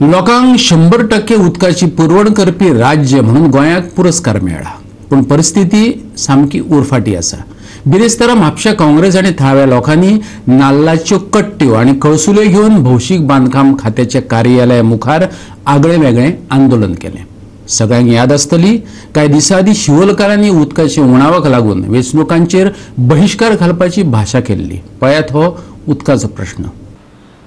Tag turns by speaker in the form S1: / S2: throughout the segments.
S1: लोकांक 100% उदकाची पुरवण करपी राज्य म्हणून गोंयाक पुरस्कार मेळ्ळा, पण परिस्थिती सामकी उरफाटी आसा। बिरेस्तारा म्हापशा काँग्रेस आनी थळाव्या लोकांनी नाल्लाच्यो कट्ट्यो आनी कळसुल्यो घेवन भौशीक बांदकाम खात्याचे कार्यालया मुखार आगळे वेगळे आंदोलन केले। सगळ्यांक याद आसतली, कांय दिसा आदी शिवोलकारांनी उदकाच्या उणावाक लागून वेंचणुकांचेर बहिष्कार घालपाची भाशा केल्ली। पळयात हो उदकाचो प्रश्न।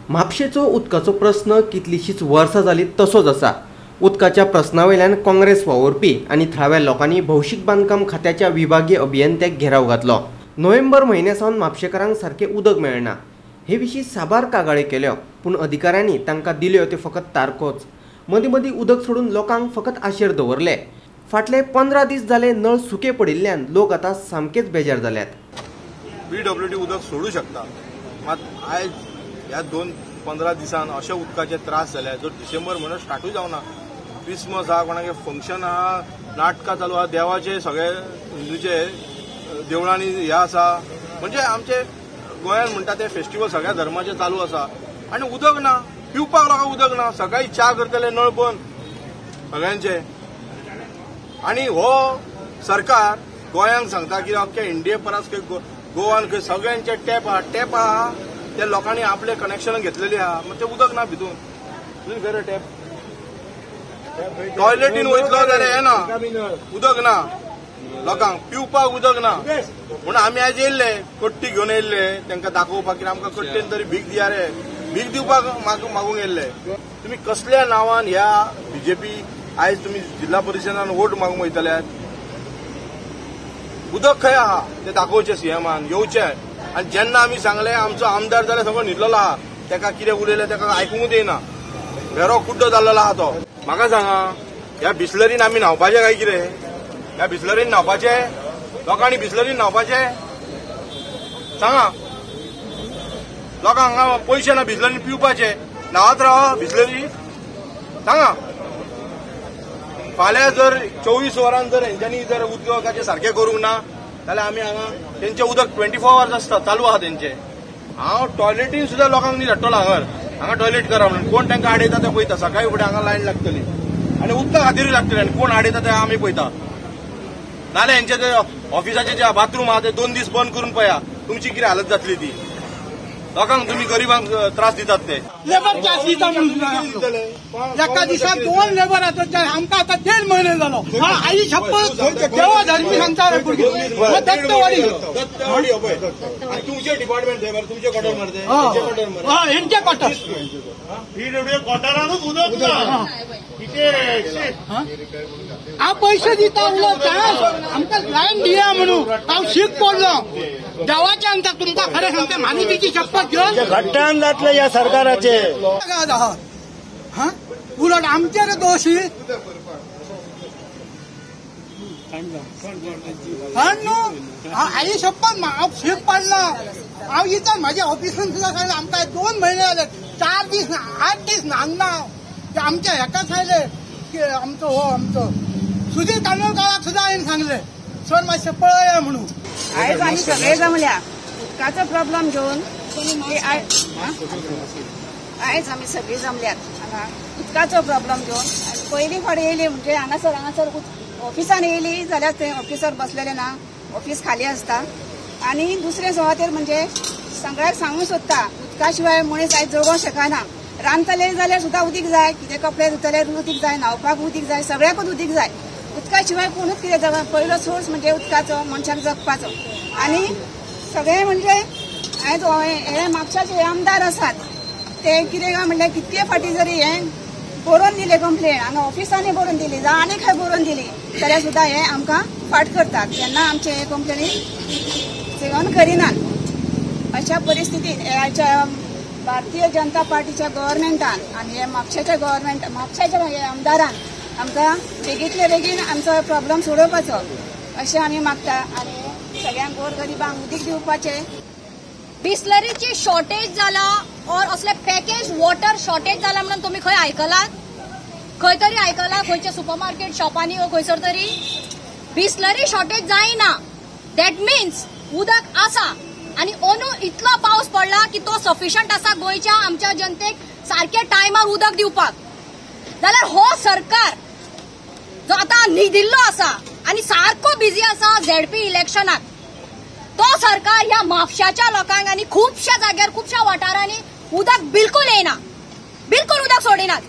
S2: म्हापशेचो उदकाचो प्रश्न कितलीशीच वर्सां जाली तसोच आसा। उदकाच्या प्रश्नावयल्यान काँग्रेस वावुरपी आनी थळाव्या लोकांनी भौशीक बांदकाम खात्याच्या विभागीय अभियंत्याक घेराव घातलो। नोव्हेंबर म्हयन्यासावन म्हापशेकारांक सारकें उदक मेळना। हे विशीं साबार कागाळी केल्यो, पूण अधिकाऱ्यांनी तांकां दिल्यो त्यो फकत तारखोच। मदीं मदीं उदक सोडून लोकांक फकत आशेर दवरले। फाटले 15 दीस जाले नळ सुके पडिल्ल्यान लोक आतां सामकेच बेजार जाल्यात।
S3: PWD उदक सोडू शकता, मात आयज ह्या 2-15 दिसान अशे उदकाचे त्रास जाले। जो डिसेंबर म्हयनो स्टार्टूय जावना, क्रिसमस आहा, कोणागे फंक्शन आहा, नाटकां चालू आहा, देवाचे सगळे हिंदूचे देवळांनी हे आसा, म्हणजे आमचे गोंयांत म्हणटा ते फेस्टिवल सगळ्या धर्माचे चालू आसा आनी उदक ना, पिवपाक लोकांक उदक ना। सकाळी च्या करतले नळ बंद सगळ्यांचे। आनी हो सरकार गोंयांक सांगता की अख्ख्या इंडिये परस गोवान खंय सगळ्यांचे टॅप आहा त्या लोकांनी आपले कनेक्शन घेतलेली आहा, मग ते उदक ना भितून तुझे घर टॅप टॉयलेटीन वयतलो जाल्यार हे ना, उदक ना, लोकांक पिवपाक उदक ना। म्हणून आमी आज येयल्ले कट्टी घेवन येयल्ले तांकां दाखोवपाक की आमकां कट्टेन तरी भीक दिया रे, भीक दिवपाक मागूंक येयल्ले। तुमी कसल्या नांवान ह्या BJP आयज तुमी जिल्हा परिशदान वोट मागूंक वयतल्यात? उदक खंय आहा ते दाखोवचें सीएमान, येवचें। आनी जेन्ना आमी सांगले आमचो आमदार जाल्यार सगळो न्हिदलेलो आहा, ताका कितें उलयलें ताका आयकूंकूच येना, वेरो कुड्डो जाल्लो आहा तो। म्हाका सांगा, ह्या बिस्लरीन आमी न्हांवपाचें काय कितें? ह्या बिस्लरीन न्हांवपाचें? लोकांनी बिस्लरीन न्हांवपाचें? सांगा, लोकांक हांगा पयशे ना बिस्लरीन पिवपाचे, न्हांवत राव बिस्लरी? सांगा। फाल्यां जर 24 वरान जर हेंच्यांनी जर उदकाचें सारकें करूंक ना जाल्यार आमी हांगा तेंचें उदक 24 आवर्स आसता, चालू आहा तेंचें। हांव टॉयलेटीन सुद्दां लोकांक न्ही धाडटलो हांगा टॉयलेट करा म्हणून। कोण तांकां आडयता ते पळयता, सकाळी फुडें हांगा लायन लागतली आनी उदका खातीरूय लागतली, आनी कोण आडयता ते आमी पळयता। नाल्यार हेंचे ते ऑफिसाचे जे बाथरूम आहा ते 2 दीस बंद करून पळया, तुमची कितें हालत जातली ती। लोकांक तुम्ही गरिबांक त्रास दितात ते।
S4: लेबर चार्ज दिता म्हणून एका दिसाक 2 लेबर आता आमकां आता 1.5 महिने जालो। आई शपथ देवा धर्मी सांगता रे भुरगे दत्तवाडी
S3: पळय। आनी तुमचे डिपार्टमेंट ते तुमचे क्वार्टर मरते, हेंचे क्वार्टर मरते,
S4: हां हेंचे क्वार्टर
S3: PWD क्वार्टरानूच उदक ना कितें
S4: हांव पयशे दिता उलट आमकां लायन दिया म्हणून हांव शीक पडलो। देवाच्या आमच्या तुमकां खरें सांगता माणुसकीची शपथ घेवन
S5: घट्टान जातले ह्या सरकाराचे।
S4: हां उलट आमचेर दोशी आई शपथ हांव शीक पडलो। हांव इतर म्हाज्या ऑफिसान सुद्दां सांगलें आमकां 2 महिने जाले, 4 दीस 8 दीस न्हांवना। ते आमच्या हेका सांगले की आमचो सुधीर कानोळकाराक सुद्दां हांवें सांगले सर मातशें पळया म्हणून।
S6: आयज आमी सगळे जमल्या उदकाचो प्रॉब्लेम घेवन। आयज आमी सगळीं जमल्यात हांगा उदकाचो प्रॉब्लेम घेवन। पयलीं फावटी येयली म्हणजे हांगासर ऑफिसान येयली जाल्यार थंय ऑफिसर बसलेले ना, ऑफिस खाली आसता। आनी दुसरे सुवातेर म्हणजे सगळ्याक सांगूंक सोदता उदका शिवाय मनीस आयज जगोंक शकना। रांदतले जाल्यार सुद्दां उदीक जाय, कितें कपडे धुतले उदीक जाय, न्हांवपाक उदीक जाय, सगळ्याकूच उदीक जाय। उदका शिवाय कोणूच कितें जगना। पयलो सोर्स म्हणजे उदकाचो मनशाक जगपाचो। आनी सगळे म्हणजे आयज हे म्हापशाचे आमदार आसात ते कितें काय म्हणल्यार कितके फाटी जरी हे बरोवन दिले कंप्लेन, हांगा ऑफिसांनी बरोवन दिली जावं आनी खंय बरोवन दिली जाल्यार सुद्दां हे आमकां फाट करतात, केन्ना आमचे हे कंप्लेनी सेवन करिनात। अशा परिस्थितीत ह्याच्या भारतीय जनता पार्टीच्या गव्हर्मेंटान आनी हे म्हापशाच्या आमदारान आमकां बेगीतले बेगीन आमचो प्रॉब्लेम सोडोवपाचो अशें आमी मागता। आनी सगळ्यांक गोरगरिबांक उदीक दिवपाचें।
S7: बिस्लरीची शॉर्टेज जाला और असले पॅकेज वॉटर शॉर्टेज जाला म्हणून तुम्ही खंय आयकलात? खंय तरी आयकला खंयच्या सुपरमार्केट शॉपांनी वा खंयसर तरी बिस्लरी शॉर्टेज जायना। दॅट मिन्स उदक आसा आणि ओनू इतलो पावस पडला की तो सफिशियंट आसा गोंयच्या आमच्या जनतेक सारख्या टायमार उदक दिवपाक। जाल्यार हो सरकार जो आता न्हिदिल्लो आसा आणि सारको बिझी आसा झेडपी इलेक्शनात, तो सरकार ह्या म्हापशाच्या लोकांक आणि खुबश्या जाग्यार खुबश्या वाठारांनी उदक बिलकुल येना, बिलकुल उदक सोडिनात.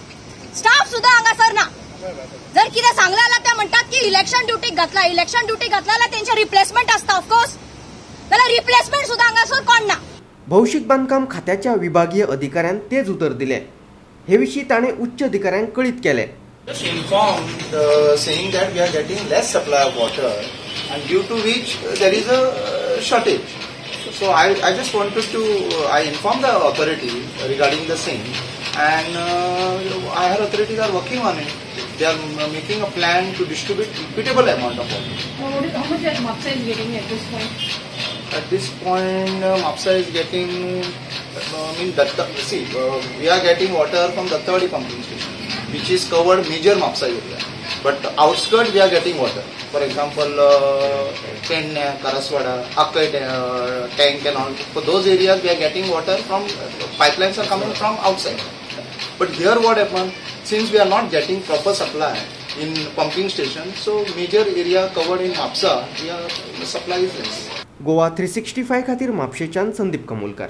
S7: स्टाफ सुद्धा हांगासर ना. जर कितें सांगलें जाल्यार ते म्हणटात की इलेक्शन ड्युटीक घातला जाल्यार तेंचे रिप्लेसमेंट आसता ऑफकोर्स, जाल्यार रिप्लेसमेंट सुद्धा हांगासर कोण ना.
S2: भौशीक बांदकाम खात्याच्या विभागीय अधिकाऱ्यान तेच उतर दिले. हे विशीं ताणें उच्च अधिकाऱ्यांक कळीत केले.
S8: Just informed saying that we are getting less supply of water and due to which there is a shortage. So I just wanted to I informed the authority regarding the same, and our authorities are working on it. They are making a plan to distribute equitable amount of water.
S9: How much is MAPSA is getting at this point?
S8: At this point, MAPSA is getting we are getting water from Dattawadi pumping station, which is covered major MAPSA area. But outskirts we are getting water. For example, Penna, Karaswada, Akkai tank and all. For those areas we are getting water from pipelines are coming from outside. But here what happened? Since we are not getting proper supply in pumping station, so major area covered in MAPSA, the supply is less.
S2: Goa 365 खातीर म्हापशेच्यान संदीप कमोलकार.